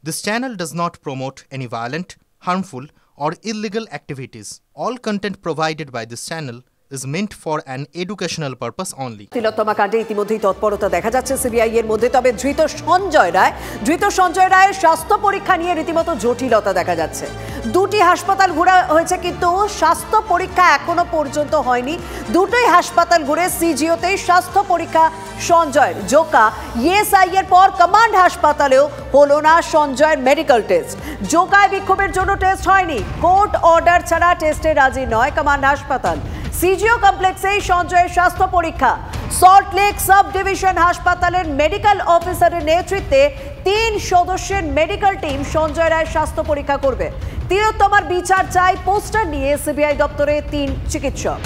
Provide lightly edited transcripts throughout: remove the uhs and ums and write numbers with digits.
This channel does not promote any violent, harmful, or illegal activities. All content provided by this channel is meant for an educational purpose only. তিলোত্তমা কাণ্ডে ইতিমধ্যেই তৎপরতা দেখা যাচ্ছে CBI এর মধ্যে। তবে ধৃত সঞ্জয় রায়ের স্বাস্থ্য পরীক্ষা নিয়ে রীতিমতো জটিলতা দেখা যাচ্ছে। দুটি হাসপাতাল ঘোরা হয়েছে কিন্তু স্বাস্থ্য পরীক্ষা এখনো পর্যন্ত হয়নি। দুটোই হাসপাতাল ঘুরে সিজিওতেই স্বাস্থ্য পরীক্ষা সঞ্জয়ের। জোকা ইএসআই এর পর কমান্ড হাসপাতালেও হলো না সঞ্জয়ের মেডিকেল টেস্ট। জোকায় বিক্ষোভের জন্য টেস্ট হয়নি। কোর্ট অর্ডার ছাড়া টেস্টে রাজি নয় কমান্ড হাসপাতাল। সিজিও কমপ্লেক্সেই সঞ্জয়ের স্বাস্থ্য পরীক্ষা। সল্টলেক সাব ডিভিশন হাসপাতালের মেডিকেল অফিসারের নেতৃত্বে 3 সদস্যের মেডিকেল টিম সঞ্জয় রায়ের স্বাস্থ্য পরীক্ষা করবে। তিলোত্তমার বিচার চাই পোস্টার নিয়ে সিবিআই দপ্তরে 3 চিকিৎসক।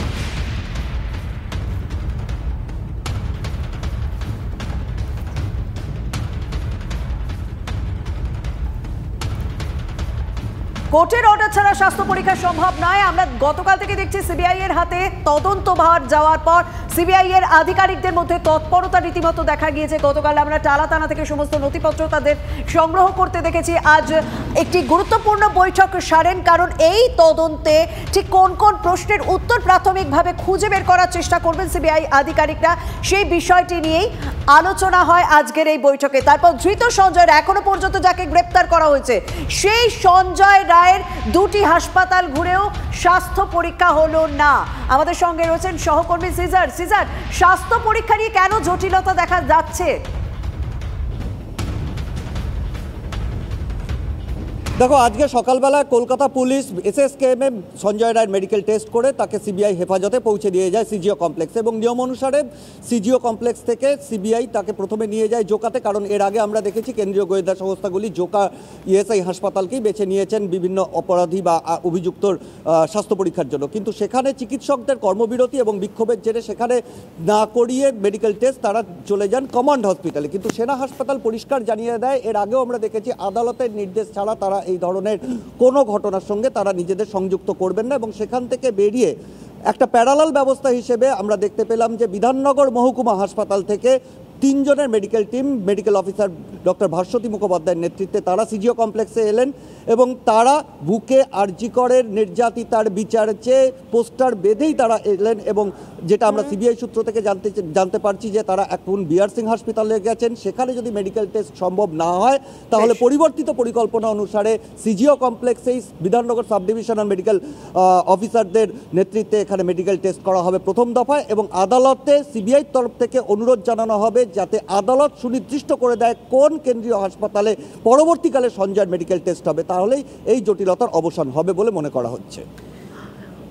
কোর্টের অর্ডার ছাড়া স্বাস্থ্য পরীক্ষা সম্ভব নয়। আমরা গতকাল থেকে দেখছি সিবিআই এর হাতে তদন্তভার যাওয়ার পর সিবিআই এর আধিকারিকদের মধ্যে তৎপরতা রীতিমতো দেখা গিয়েছে। গতকাল আমরা টালা থানা থেকে সমস্ত নথিপত্র তাদের সংগ্রহ করতে দেখেছি। আজ একটি গুরুত্বপূর্ণ বৈঠক সারেন, কারণ এই তদন্তে ঠিক কোন কোন প্রশ্নের উত্তর প্রাথমিকভাবে খুঁজে বের করার চেষ্টা করবেন সিবিআই আধিকারিকরা, সেই বিষয়টি নিয়েই আলোচনা হয় আজকের এই বৈঠকে। তারপর ধৃত সঞ্জয় রায়, এখনো পর্যন্ত যাকে গ্রেপ্তার করা হয়েছে, সেই সঞ্জয় রায়ের দুটি হাসপাতাল ঘুরেও স্বাস্থ্য পরীক্ষা হলো না। আমাদের সঙ্গে রয়েছেন সহকর্মী সিজার। স্বাস্থ্য পরীক্ষা নিয়ে কেন জটিলতা দেখা যাচ্ছে? দেখো, আজকে সকালবেলা কলকাতা পুলিশ এসএসকেএমে সঞ্জয় রায়ের মেডিকেল টেস্ট করে তাকে সিবিআই হেফাজতে পৌঁছে দিয়ে যায় সিজিও কমপ্লেক্সে, এবং নিয়ম অনুসারে সিজিও কমপ্লেক্স থেকে সিবিআই তাকে প্রথমে নিয়ে যায় জোকাতে। কারণ এর আগে আমরা দেখেছি কেন্দ্রীয় গোয়েন্দা সংস্থাগুলি জোকা ইএসআই হাসপাতালকেই বেছে নিয়েছেন বিভিন্ন অপরাধী বা অভিযুক্তর স্বাস্থ্য পরীক্ষার জন্য, কিন্তু সেখানে চিকিৎসকদের কর্মবিরতি এবং বিক্ষোভের জেরে সেখানে না করিয়ে মেডিকেল টেস্ট তারা চলে যান কমান্ড হসপিটালে। কিন্তু সেনা হাসপাতাল পরিষ্কার জানিয়ে দেয়, এর আগেও আমরা দেখেছি আদালতের নির্দেশ ছাড়া তারা এই ধরনের কোনো ঘটনার সঙ্গে তারা নিজেদের সংযুক্ত করবেন না, এবং সেখান থেকে বেরিয়ে একটা প্যারালাল ব্যবস্থা হিসেবে আমরা দেখতে পেলাম যে বিধাননগর মহকুমা হাসপাতাল থেকে 3 জনের medical team, medical officer doctor Bhaswati মুখোপাধ্যায়ের নেতৃত্বে তারা সিজিও কমপ্লেক্সে এলেন, এবং তারা বুকে আরজি করের নির্যাতিতার বিচার চেয়ে পোস্টার বেঁধেই তারা এলেন। এবং যেটা আমরা সিবিআই সূত্র থেকে জানতে পারছি যে তারা এখন বিআর সিং হাসপাতালে গেছেন। সেখানে যদি মেডিকেল টেস্ট সম্ভব না হয় তাহলে পরিবর্তিত পরিকল্পনা অনুসারে সিজিও কমপ্লেক্সেই বিধাননগর সাব ডিভিশনাল মেডিকেল অফিসারদের নেতৃত্বে এখানে মেডিকেল টেস্ট করা হবে প্রথম দফায়, এবং আদালতে সিবিআইর তরফ থেকে অনুরোধ জানানো হবে যাতে আদালত সুনির্দিষ্ট করে দেয় কোন কেন্দ্রীয় হাসপাতালে পরবর্তীকালে সঞ্জয়ের মেডিকেল টেস্ট হবে, তাহলেই এই জটিলতার অবসান হবে বলে মনে করা হচ্ছে।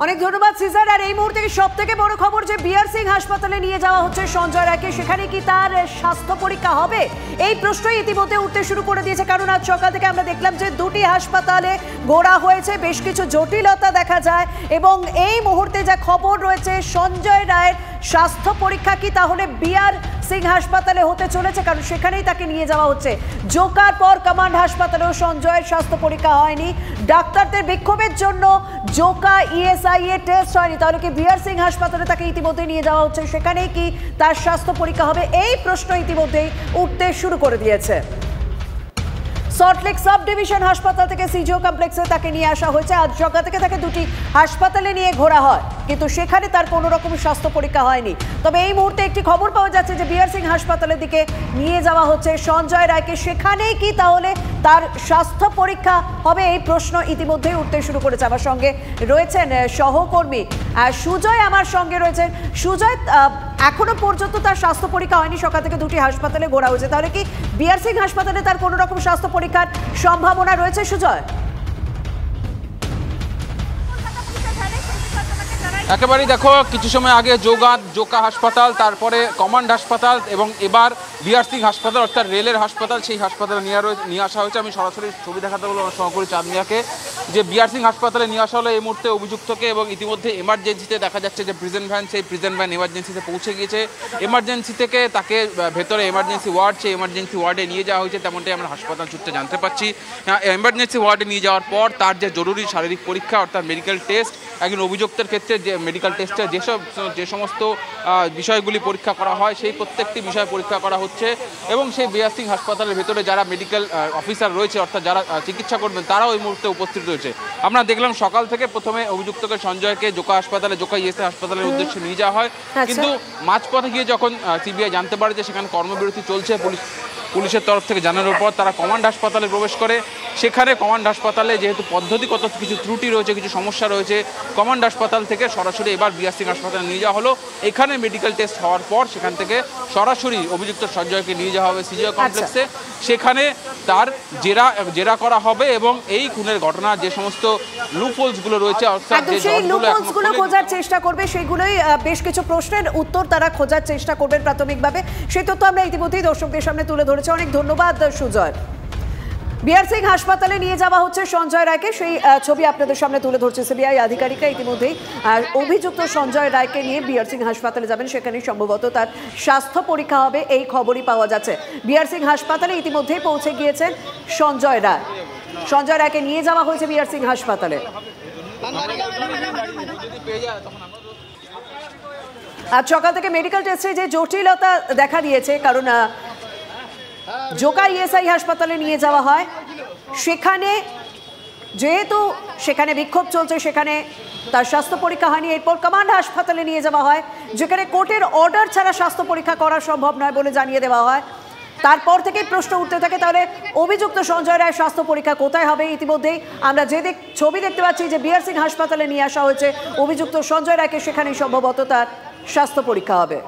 অনেক ধন্যবাদ সিজার। আর এই মুহূর্তে সব থেকে বড় খবর যে বিআর সিং হাসপাতালে নিয়ে যাওয়া হচ্ছে সঞ্জয় রায়কে, সেখানে কি তার স্বাস্থ্য পরীক্ষা হবে? এই প্রশ্নই ইতিমধ্যে উঠতে শুরু করে দিয়েছে, কারণ আজ সকাল থেকে আমরা দেখলাম যে দুটি হাসপাতালে ঘোরা হয়েছে, বেশ কিছু জটিলতা দেখা যায়, এবং এই মুহূর্তে যা খবর রয়েছে সঞ্জয় রায়ের স্বাস্থ্য পরীক্ষা কি তাহলে বিআর সিং হাসপাতালে হতে চলেছে, কারণ সেখানেই তাকে নিয়ে যাওয়া হচ্ছে। জোকার পর কমান্ড হাসপাতালেও সঞ্জয়ের স্বাস্থ্য পরীক্ষা হয়নি। ডাক্তারদের বিক্ষোভের জন্য জোকা ইএসআই এর টেস্ট হয়নি, তাহলে কি বিআর সিং হাসপাতালে তাকে ইতিমধ্যে নিয়ে যাওয়া হচ্ছে, সেখানেই কি তার স্বাস্থ্য পরীক্ষা হবে? এই প্রশ্ন ইতিমধ্যেই উঠতে শুরু করে দিয়েছে। সল্টলেক সাব ডিভিশন হাসপাতাল থেকে সিজিও কমপ্লেক্সে তাকে নিয়ে আসা হয়েছে। আজ সকাল থেকে তাকে দুটি হাসপাতালে নিয়ে ঘোরা হয়, কিন্তু সেখানে তার কোনো রকম স্বাস্থ্য পরীক্ষা হয়নি। তবে এই মুহূর্তে একটি খবর পাওয়া যাচ্ছে যে বিআর সিং হাসপাতালের দিকে নিয়ে যাওয়া হচ্ছে সঞ্জয় রায়কে, সেখানেই কি তাহলে তার স্বাস্থ্য পরীক্ষা হবে? এই প্রশ্ন ইতিমধ্যেই উঠতে শুরু করেছে। আমার সঙ্গে রয়েছেন সহকর্মী সুজয়, আমার সঙ্গে রয়েছেন সুজয়। এখনো পর্যন্ত তার স্বাস্থ্য পরীক্ষা হয়নি, সকাল থেকে দুটি হাসপাতালে ঘোরা হয়েছে, তাহলে কি বিআর সিং হাসপাতালে তার কোনো রকম স্বাস্থ্য পরীক্ষার সম্ভাবনা রয়েছে সুজয়? একেবারেই দেখো, কিছু সময় আগে জোকা হাসপাতাল, তারপরে কমান্ড হাসপাতাল, এবং এবার বিআর সিং হাসপাতাল অর্থাৎ রেলের হাসপাতাল, সেই হাসপাতালে নিয়ে আসা হয়েছে। আমি সরাসরি ছবি দেখাতে বলবো আমার সহকর্মী চাঁদমিয়াকে। যে বিআর সিং হাসপাতালে নিয়ে আসা হলো এই মুহূর্তে অভিযুক্তকে, এবং ইতিমধ্যে এমার্জেন্সিতে দেখা যাচ্ছে যে প্রিজন ভ্যান, সেই প্রিজন ভ্যান এমার্জেন্সিতে পৌঁছে গিয়েছে। এমার্জেন্সি থেকে তাকে ভেতরে এমার্জেন্সি ওয়ার্ড, সেই এমার্জেন্সি ওয়ার্ডে নিয়ে যাওয়া হয়েছে, তেমনটাই আমরা হাসপাতাল সূত্রে জানতে পারছি। এমার্জেন্সি ওয়ার্ডে নিয়ে যাওয়ার পর তার যে জরুরি শারীরিক পরীক্ষা অর্থাৎ মেডিকেল টেস্ট, একজন অভিযুক্তের ক্ষেত্রে যে মেডিকেল টেস্টে যে সমস্ত বিষয়গুলি পরীক্ষা করা হয় সেই প্রত্যেকটি বিষয় পরীক্ষা করা হচ্ছে, এবং সেই বিআর সিং হাসপাতালের ভেতরে যারা মেডিকেল অফিসার রয়েছে অর্থাৎ যারা চিকিৎসা করবেন তারাও এই মুহূর্তে উপস্থিত রয়েছে। আমরা দেখলাম সকাল থেকে প্রথমে অভিযুক্তকে সঞ্জয়কে জোকা ইএসএ হাসপাতালের উদ্দেশ্যে নিয়ে যাওয়া হয়, কিন্তু মাঝপথে গিয়ে যখন সিবিআই জানতে পারে যে সেখানে কর্মবিরতি চলছে, পুলিশের তরফ থেকে জানানোর পর তারা কমান্ড হাসপাতালে প্রবেশ করে। সেখানে কমান্ড হাসপাতালে যেহেতু পদ্ধতিগত কিছু ত্রুটি রয়েছে, কিছু সমস্যা রয়েছে, কমান্ড হাসপাতাল থেকে সরাসরি এবার বিআর সিং হাসপাতালে নিয়ে যাওয়া হলো। এখানে মেডিকেল টেস্ট হওয়ার পর সেখান থেকে সরাসরি অভিযুক্ত সঞ্জয়কে নিয়ে যাওয়া হবে সিজিও কমপ্লেক্সে। সেখানে তার জেরা করা হবে এবং এই খুনের ঘটনার যে সমস্ত লুপহোলসগুলো রয়েছে অর্থাৎ সেই লুপহোলসগুলো খোঁজার চেষ্টা করবে, সেগুলোই বেশ কিছু প্রশ্নের উত্তর তারা খোঁজার চেষ্টা করবেন প্রাথমিকভাবে। সেই তথ্য আমরা ইতিমধ্যেই দর্শকদের সামনে তুলে ধরেছি। অনেক ধন্যবাদ সুজয়। বিআর সিং হাসপাতালে নিয়ে যাওয়া হচ্ছে সঞ্জয় রায়কে, সেই ছবি আপনাদের সামনে তুলে ধরছে সিবিআই আধিকারিকরা ইতিমধ্যেই। অভিযুক্ত সঞ্জয় রায়কে নিয়ে বিআর সিং হাসপাতালে যাবেন, সেখানে সম্ভবত তার স্বাস্থ্য পরীক্ষা হবে এই খবরই পাওয়া যাচ্ছে। বিআর সিং হাসপাতালে ইতিমধ্যেই পৌঁছে গিয়েছেন সঞ্জয় রায়। সঞ্জয় রায়কে নিয়ে যাওয়া হয়েছে বিআর সিং হাসপাতালে। আজ সকাল থেকে মেডিকেল টেস্টে যে জটিলতা দেখা দিয়েছে, কারণ জোকা ইএসআই হাসপাতালে নিয়ে যাওয়া হয়, সেখানে যেহেতু সেখানে বিক্ষোভ চলছে, সেখানে তার স্বাস্থ্য পরীক্ষা হয়নি। এরপর কমান্ড হাসপাতালে নিয়ে যাওয়া হয়, যেখানে কোর্টের অর্ডার ছাড়া স্বাস্থ্য পরীক্ষা করা সম্ভব নয় বলে জানিয়ে দেওয়া হয়। তারপর থেকেই প্রশ্ন উঠতে থাকে, তাহলে অভিযুক্ত সঞ্জয় রায়ের স্বাস্থ্য পরীক্ষা কোথায় হবে? ইতিমধ্যেই আমরা যে ছবি দেখতে পাচ্ছি যে বিআর সিং হাসপাতালে নিয়ে আসা হয়েছে অভিযুক্ত সঞ্জয় রায়কে, সেখানেই সম্ভবত তার স্বাস্থ্য পরীক্ষা হবে।